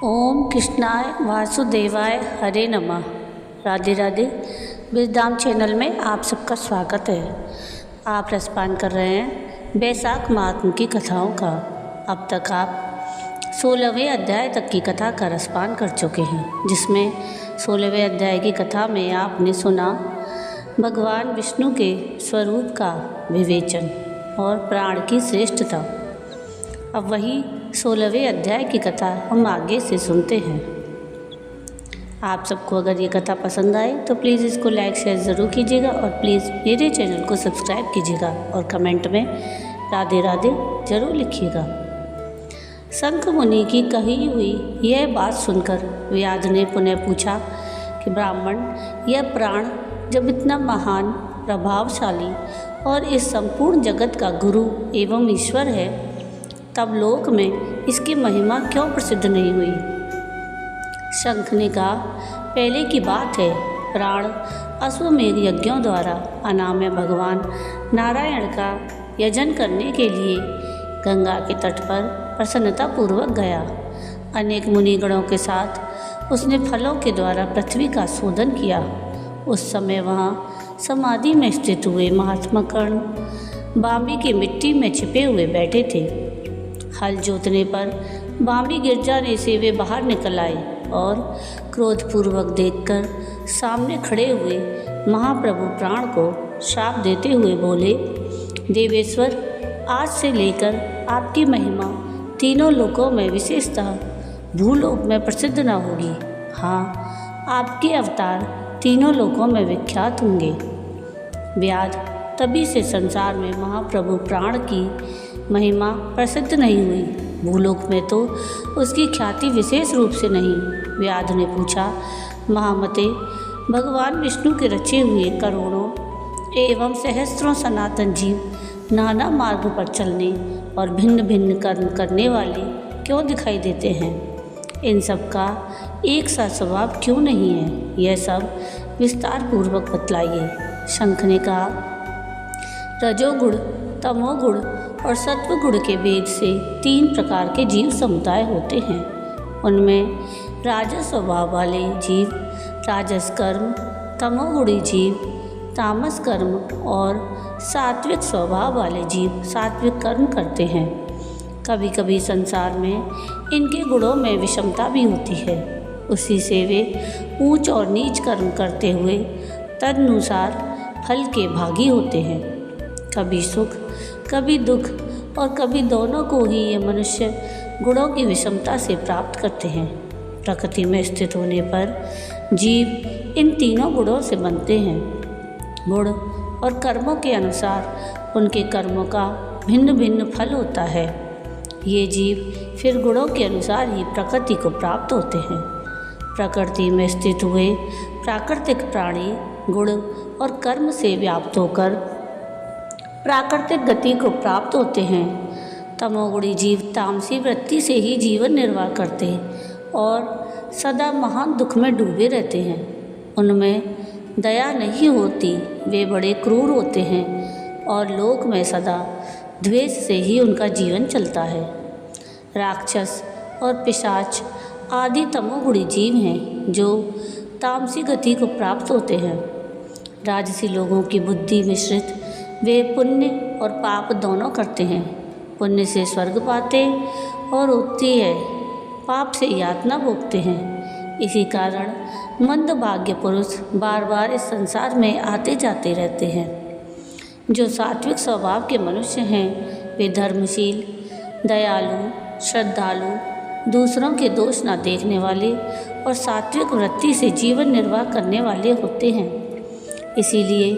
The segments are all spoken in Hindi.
ओम कृष्णाय वासुदेवाय हरे नमः। राधे राधे। विजडम चैनल में आप सबका स्वागत है। आप रसपान कर रहे हैं बैसाख महात्म की कथाओं का। अब तक आप 16वें अध्याय तक की कथा का रसपान कर चुके हैं, जिसमें 16वें अध्याय की कथा में आपने सुना भगवान विष्णु के स्वरूप का विवेचन और प्राण की श्रेष्ठता। अब वही 16वें अध्याय की कथा हम आगे से सुनते हैं। आप सबको अगर ये कथा पसंद आए तो प्लीज़ इसको लाइक शेयर ज़रूर कीजिएगा और प्लीज़ मेरे चैनल को सब्सक्राइब कीजिएगा और कमेंट में राधे राधे ज़रूर लिखिएगा। शंख मुनि की कही हुई यह बात सुनकर व्याध ने पुनः पूछा कि ब्राह्मण, यह प्राण जब इतना महान, प्रभावशाली और इस संपूर्ण जगत का गुरु एवं ईश्वर है, तब लोक में इसकी महिमा क्यों प्रसिद्ध नहीं हुई? शंख ने कहा, पहले की बात है, प्राण अश्वमेध यज्ञों द्वारा अनामय भगवान नारायण का यजन करने के लिए गंगा के तट पर प्रसन्नतापूर्वक गया। अनेक मुनिगणों के साथ उसने फलों के द्वारा पृथ्वी का शोधन किया। उस समय वहाँ समाधि में स्थित हुए महात्मा कर्ण बामी की मिट्टी में छिपे हुए बैठे थे। हल जोतने पर बामी गिर जाने से वे बाहर निकल आए और क्रोधपूर्वक देखकर सामने खड़े हुए महाप्रभु प्राण को श्राप देते हुए बोले, देवेश्वर, आज से लेकर आपकी महिमा तीनों लोकों में विशेषतः भूलोक में प्रसिद्ध न होगी। हाँ, आपके अवतार तीनों लोकों में विख्यात होंगे। व्याध, तभी से संसार में महाप्रभु प्राण की महिमा प्रसिद्ध नहीं हुई। भूलोक में तो उसकी ख्याति विशेष रूप से नहीं। व्याध ने पूछा, महामते, भगवान विष्णु के रचे हुए करोड़ों एवं सहस्त्रों सनातन जीव नाना मार्ग पर चलने और भिन्न भिन्न कर्म करने वाले क्यों दिखाई देते हैं? इन सब का एक सा स्वभाव क्यों नहीं है? यह सब विस्तार पूर्वक बतलाइए। शंख ने कहा, रजोगुण, तमोगुण और सत्वगुण के भेद से 3 प्रकार के जीव समुदाय होते हैं। उनमें राजस स्वभाव वाले जीव राजस कर्म, तमोगुणी जीव तामस कर्म और सात्विक स्वभाव वाले जीव सात्विक कर्म करते हैं। कभी कभी संसार में इनके गुणों में विषमता भी होती है। उसी से वे ऊंच और नीच कर्म करते हुए तदनुसार फल के भागी होते हैं। कभी सुख, कभी दुख और कभी दोनों को ही ये मनुष्य गुणों की विषमता से प्राप्त करते हैं। प्रकृति में स्थित होने पर जीव इन तीनों गुणों से बनते हैं। गुण और कर्मों के अनुसार उनके कर्मों का भिन्न भिन्न फल होता है। ये जीव फिर गुणों के अनुसार ही प्रकृति को प्राप्त होते हैं। प्रकृति में स्थित हुए प्राकृतिक प्राणी गुण और कर्म से व्याप्त होकर प्राकृतिक गति को प्राप्त होते हैं। तमोगुणी जीव तामसी वृत्ति से ही जीवन निर्वाह करते और सदा महान दुख में डूबे रहते हैं। उनमें दया नहीं होती, वे बड़े क्रूर होते हैं और लोक में सदा द्वेष से ही उनका जीवन चलता है। राक्षस और पिशाच आदि तमोगुणी जीव हैं जो तामसी गति को प्राप्त होते हैं। राजसी लोगों की बुद्धि मिश्रित वे पुण्य और पाप दोनों करते हैं। पुण्य से स्वर्ग पाते और होती है, पाप से यातना भोगते हैं। इसी कारण मंदभाग्य पुरुष बार बार इस संसार में आते जाते रहते हैं। जो सात्विक स्वभाव के मनुष्य हैं, वे धर्मशील, दयालु, श्रद्धालु, दूसरों के दोष न देखने वाले और सात्विक वृत्ति से जीवन निर्वाह करने वाले होते हैं। इसीलिए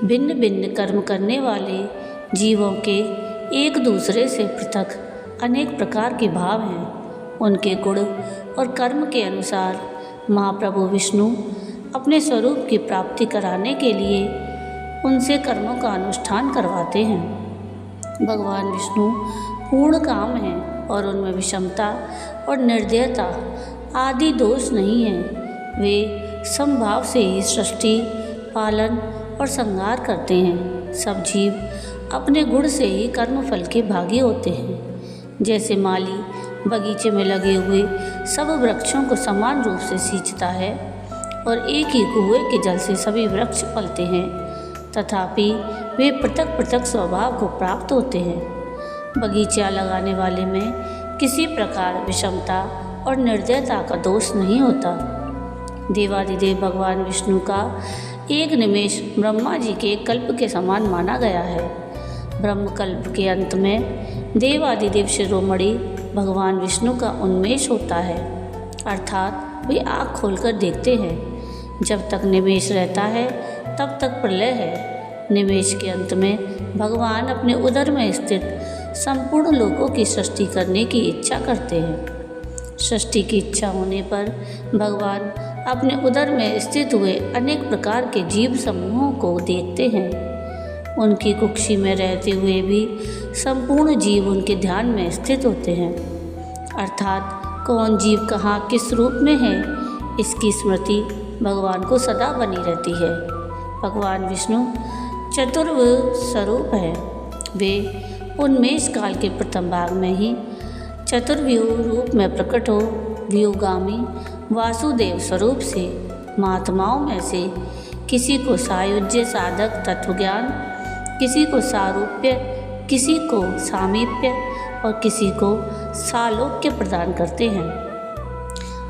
भिन्न भिन्न कर्म करने वाले जीवों के एक दूसरे से पृथक अनेक प्रकार के भाव हैं। उनके गुण और कर्म के अनुसार महाप्रभु विष्णु अपने स्वरूप की प्राप्ति कराने के लिए उनसे कर्मों का अनुष्ठान करवाते हैं। भगवान विष्णु पूर्ण काम हैं और उनमें विषमता और निर्दयता आदि दोष नहीं हैं। वे समभाव से ही सृष्टि, पालन और संहार करते हैं। सब जीव अपने गुण से ही कर्मफल के भागी होते हैं। जैसे माली बगीचे में लगे हुए सब वृक्षों को समान रूप से सींचता है और एक ही कुएं के जल से सभी वृक्ष पलते हैं, तथापि वे पृथक पृथक स्वभाव को प्राप्त होते हैं। बगीचा लगाने वाले में किसी प्रकार विषमता और निर्दयता का दोष नहीं होता। देवादिदेव भगवान विष्णु का एक निमेष ब्रह्मा जी के कल्प के समान माना गया है। ब्रह्मकल्प के अंत में देवादिदेव शिरोमणि भगवान विष्णु का उन्मेष होता है, अर्थात वे आँख खोलकर देखते हैं। जब तक निमेष रहता है तब तक प्रलय है। निमेष के अंत में भगवान अपने उदर में स्थित संपूर्ण लोकों की सृष्टि करने की इच्छा करते हैं। सृष्टि की इच्छा होने पर भगवान अपने उदर में स्थित हुए अनेक प्रकार के जीव समूहों को देखते हैं। उनकी कुक्षी में रहते हुए भी संपूर्ण जीव उनके ध्यान में स्थित होते हैं, अर्थात कौन जीव कहाँ किस रूप में है, इसकी स्मृति भगवान को सदा बनी रहती है। भगवान विष्णु चतुर्व्यूह स्वरूप है। वे उन्मेष काल के प्रथम भाग में ही चतुर्व्यूह रूप में प्रकट हो व्यूहगामी वासुदेव स्वरूप से महात्माओं में से किसी को सायुज्य साधक तत्वज्ञान, किसी को सारूप्य, किसी को सामीप्य और किसी को सालोक्य प्रदान करते हैं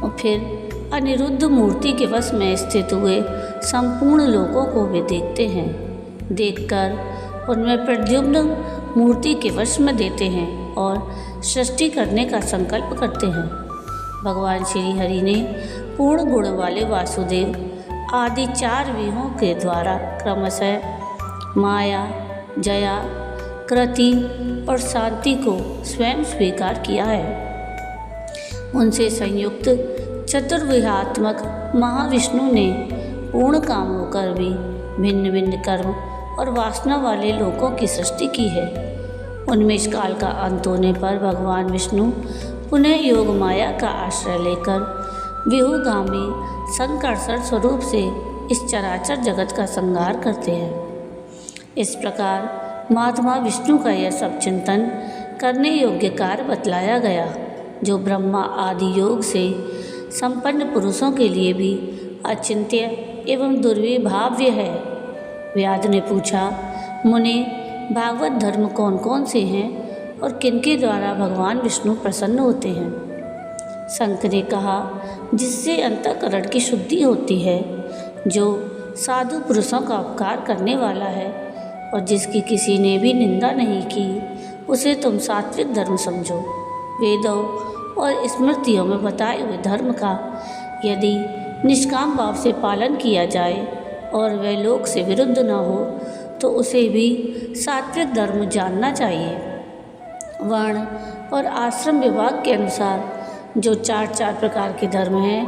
और फिर अनिरुद्ध मूर्ति के वश में स्थित हुए संपूर्ण लोकों को वे देखते हैं। देखकर उनमें प्रद्युम्न मूर्ति के वश में देते हैं और सृष्टि करने का संकल्प करते हैं। भगवान श्री हरि ने पूर्ण गुण वाले वासुदेव आदि 4 व्यूहों के द्वारा क्रमशः माया, जया, कृति और शांति को स्वयं स्वीकार किया है। उनसे संयुक्त चतुर्व्यूहात्मक महाविष्णु ने पूर्ण काम होकर भी भिन्न भिन्न कर्म और वासना वाले लोकों की सृष्टि की है। उन्मेष काल का अंत होने पर भगवान विष्णु पुनः योग माया का आश्रय लेकर व्यूहगामी संकर्षण स्वरूप से इस चराचर जगत का संहार करते हैं। इस प्रकार महात्मा विष्णु का यह सब चिंतन करने योग्य कार्य बतलाया गया, जो ब्रह्मा आदि योग से संपन्न पुरुषों के लिए भी अचिंत्य एवं दुर्विभाव्य है। व्याध ने पूछा, मुने, भागवत धर्म कौन कौन से हैं और किनके द्वारा भगवान विष्णु प्रसन्न होते हैं? शंख ने कहा, जिससे अंतःकरण की शुद्धि होती है, जो साधु पुरुषों का उपकार करने वाला है और जिसकी किसी ने भी निंदा नहीं की, उसे तुम सात्विक धर्म समझो। वेदों और स्मृतियों में बताए हुए धर्म का यदि निष्काम भाव से पालन किया जाए और वह लोक से विरुद्ध न हो तो उसे भी सात्विक धर्म जानना चाहिए। वर्ण और आश्रम विभाग के अनुसार जो 4 प्रकार के धर्म हैं,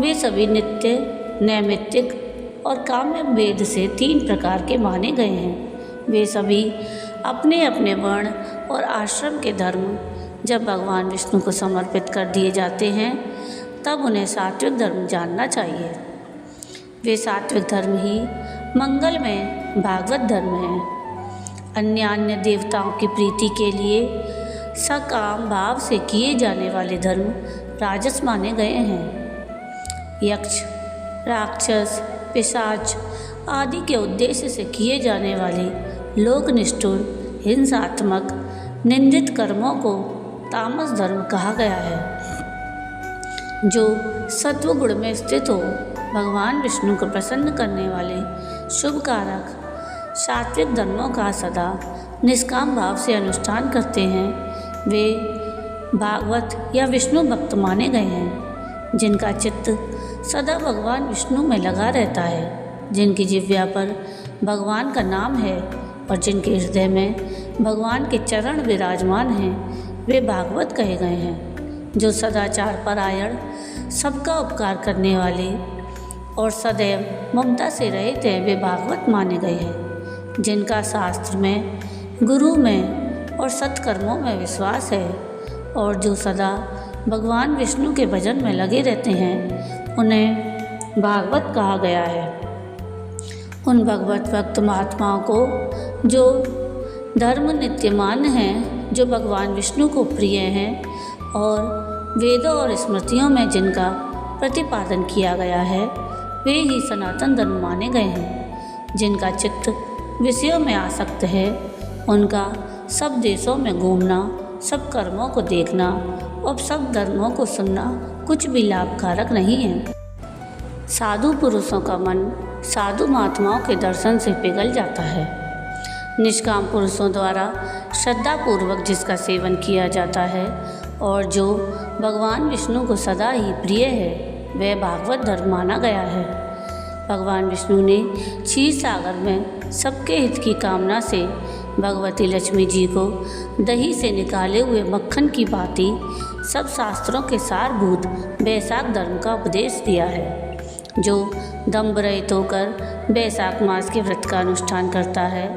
वे सभी नित्य, नैमित्तिक और काम्य भेद से 3 प्रकार के माने गए हैं। वे सभी अपने अपने वर्ण और आश्रम के धर्म जब भगवान विष्णु को समर्पित कर दिए जाते हैं, तब उन्हें सात्विक धर्म जानना चाहिए। वे सात्विक धर्म ही मंगलमय भागवत धर्म हैं। अन्य देवताओं की प्रीति के लिए सकाम भाव से किए जाने वाले धर्म राजस माने गए हैं। यक्ष, राक्षस, पिशाच आदि के उद्देश्य से किए जाने वाले लोकनिष्ठुर, हिंसात्मक, निंदित कर्मों को तामस धर्म कहा गया है। जो सत्व गुण में स्थित हो, भगवान विष्णु को प्रसन्न करने वाले शुभ कारक सात्विक धर्मों का सदा निष्काम भाव से अनुष्ठान करते हैं, वे भागवत या विष्णु भक्त माने गए हैं। जिनका चित्त सदा भगवान विष्णु में लगा रहता है, जिनकी जिह्वा पर भगवान का नाम है और जिनके हृदय में भगवान के चरण विराजमान हैं, वे भागवत कहे गए हैं। जो सदाचार परायण, सबका उपकार करने वाले और सदैव ममता से रहित हैं, वे भागवत माने गए हैं। जिनका शास्त्र में, गुरु में और सत्कर्मों में विश्वास है और जो सदा भगवान विष्णु के भजन में लगे रहते हैं, उन्हें भागवत कहा गया है। उन भगवत भक्त महात्माओं को जो धर्म नित्यमान हैं, जो भगवान विष्णु को प्रिय हैं और वेदों और स्मृतियों में जिनका प्रतिपादन किया गया है वे ही सनातन धर्म माने गए हैं। जिनका चित्त विषयों में आसक्त है उनका सब देशों में घूमना, सब कर्मों को देखना और सब धर्मों को सुनना कुछ भी लाभकारक नहीं है। साधु पुरुषों का मन साधु महात्माओं के दर्शन से पिघल जाता है। निष्काम पुरुषों द्वारा श्रद्धापूर्वक जिसका सेवन किया जाता है और जो भगवान विष्णु को सदा ही प्रिय है वह भागवत धर्म माना गया है। भगवान विष्णु ने क्षीर सागर में सबके हित की कामना से भगवती लक्ष्मी जी को दही से निकाले हुए मक्खन की भांति सब शास्त्रों के सारभूत वैशाख धर्म का उपदेश दिया है। जो दंभ रहित होकर वैशाख मास के व्रत का अनुष्ठान करता है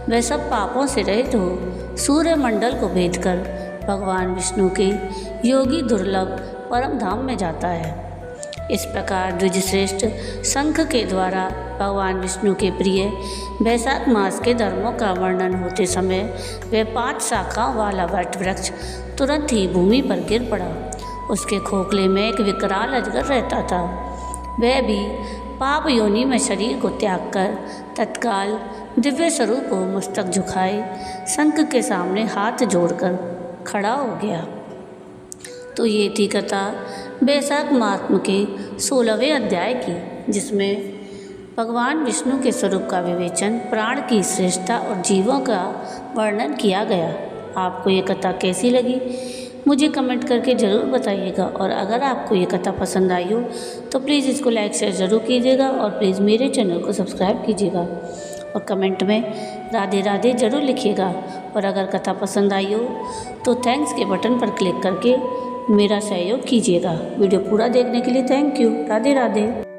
वह सब पापों से रहित हो सूर्य मंडल को भेद कर भगवान विष्णु के योगी दुर्लभ परम धाम में जाता है। इस प्रकार द्विजश्रेष्ठ शंख के द्वारा भगवान विष्णु के प्रिय वैशाख मास के धर्मों का वर्णन होते समय वह 5 शाखाओं वाला वट वृक्ष तुरंत ही भूमि पर गिर पड़ा। उसके खोखले में एक विकराल अजगर रहता था। वह भी पाप योनि में शरीर को त्याग कर तत्काल दिव्य स्वरूप को मस्तक झुकाए शंख के सामने हाथ जोड़कर खड़ा हो गया। तो ये थी कथा वैशाख महात्म के 16वें अध्याय की, जिसमें भगवान विष्णु के स्वरूप का विवेचन, प्राण की श्रेष्ठता और जीवों का वर्णन किया गया। आपको ये कथा कैसी लगी मुझे कमेंट करके ज़रूर बताइएगा। और अगर आपको ये कथा पसंद आई हो तो प्लीज़ इसको लाइक शेयर ज़रूर कीजिएगा और प्लीज़ मेरे चैनल को सब्सक्राइब कीजिएगा और कमेंट में राधे राधे ज़रूर लिखिएगा। और अगर कथा पसंद आई हो तो थैंक्स के बटन पर क्लिक करके मेरा सहयोग कीजिएगा। वीडियो पूरा देखने के लिए थैंक यू। राधे राधे।